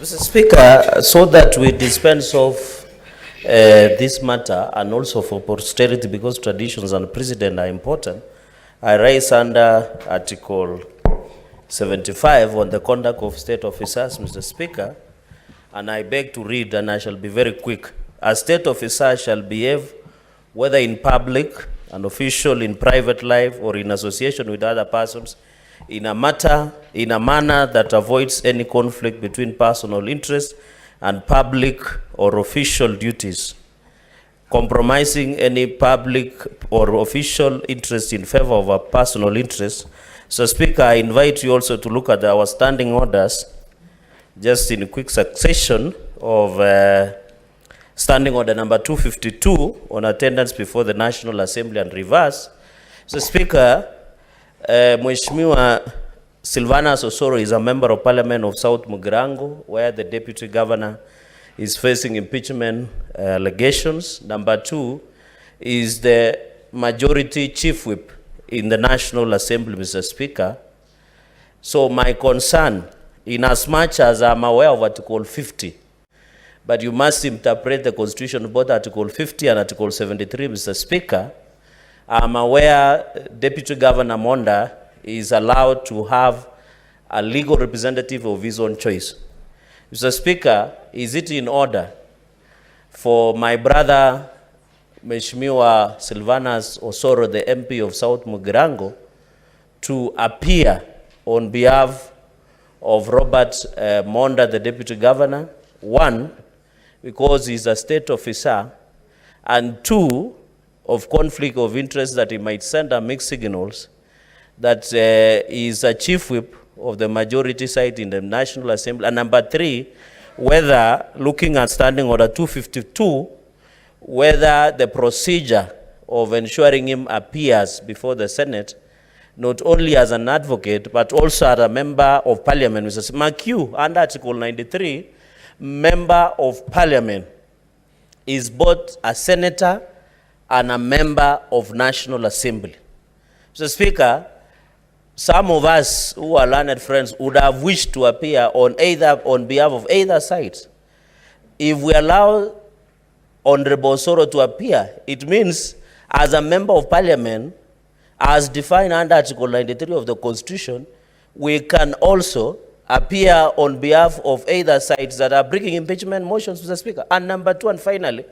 Mr. Speaker, so that we dispense of this matter and also for posterity, because traditions and precedent are important, I raise under Article 75 on the conduct of state officers, Mr. Speaker, and I beg to read, and I shall be very quick. A state officer shall behave, whether in public, an official, in private life, or in association with other persons, in a manner that avoids any conflict between personal interests and public or official duties, compromising any public or official interest in favor of a personal interest. So, Speaker, I invite you also to look at our standing orders, just in quick succession of standing order number 252 on attendance before the National Assembly and reverse. So, Speaker, Mheshimiwa Silvanus Osoro is a member of Parliament of South Mugirango, where the Deputy Governor is facing impeachment allegations. Number two is the Majority Chief Whip in the National Assembly, Mr. Speaker. So my concern, in as much as I'm aware of Article 50, but you must interpret the Constitution, both Article 50 and Article 73, Mr. Speaker. I'm aware Deputy Governor Monda is allowed to have a legal representative of his own choice. Mr. Speaker, is it in order for my brother, Mheshimiwa Silvanus Osoro, the MP of South Mugirango, to appear on behalf of Robert Monda, the Deputy Governor? One, because he's a state officer, and two, of conflict of interest that he might send a mixed signals that he is a chief whip of the majority side in the National Assembly. And number three, whether, looking at standing order 252, whether the procedure of ensuring him appears before the Senate, not only as an advocate, but also as a member of Parliament. Mr. McHugh, under Article 93, member of Parliament is both a senator and a member of National Assembly. Mr. Speaker, some of us who are learned friends would have wished to appear on behalf of either side. If we allow Honorable Osoro to appear, it means as a member of Parliament, as defined under Article 93 of the Constitution, we can also appear on behalf of either sides that are bringing impeachment motions, Mr. Speaker. And number two, and finally,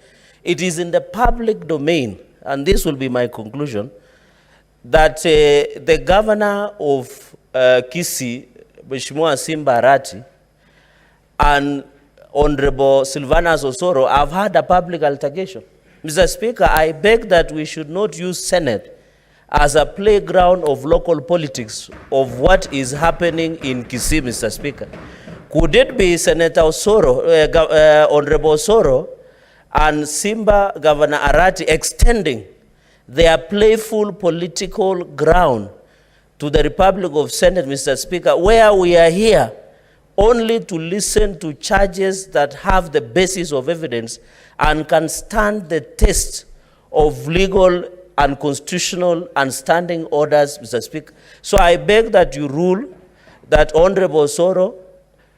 it is in the public domain, and this will be my conclusion, that the governor of Kisii, Mheshimiwa Simba Arati, and Honorable Silvanus Osoro have had a public altercation. Mr. Speaker, I beg that we should not use Senate as a playground of local politics of what is happening in Kisii, Mr. Speaker. Could it be Senator Osoro, Honorable Osoro, and Simba Governor Arati extending their playful political ground to the Republic of Senate, Mr. Speaker, where we are here only to listen to charges that have the basis of evidence and can stand the test of legal and constitutional and standing orders, Mr. Speaker. So I beg that you rule that Honorable Osoro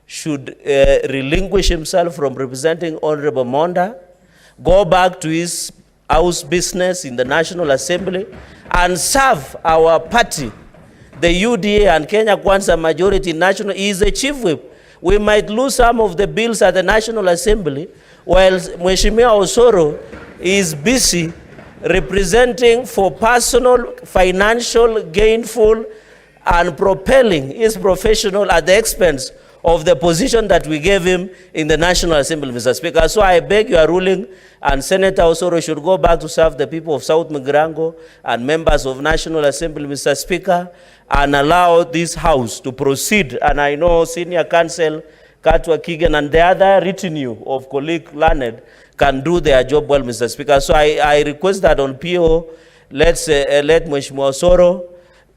should relinquish himself from representing Honorable Monda, go back to his house business in the National Assembly, and serve our party, the UDA and Kenya Kwanza majority national. He is a chief whip. We might lose some of the bills at the National Assembly, while Mheshimiwa Osoro is busy representing for personal, financial, gainful, and propelling his professional at the expense of the position that we gave him in the National Assembly, Mr. Speaker. So I beg your ruling, and Senator Osoro should go back to serve the people of South Mugirango and members of National Assembly, Mr. Speaker, and allow this House to proceed. And I know Senior Counsel Katwa Kigen and the other retinue of colleague Learned can do their job well, Mr. Speaker. So I request that on PO, let Mheshimiwa Osoro.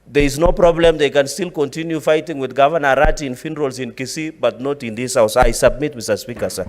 There is no problem. They can still continue fighting with Governor Arati in funerals in Kisii, but not in this House. I submit, Mr. Speaker, sir.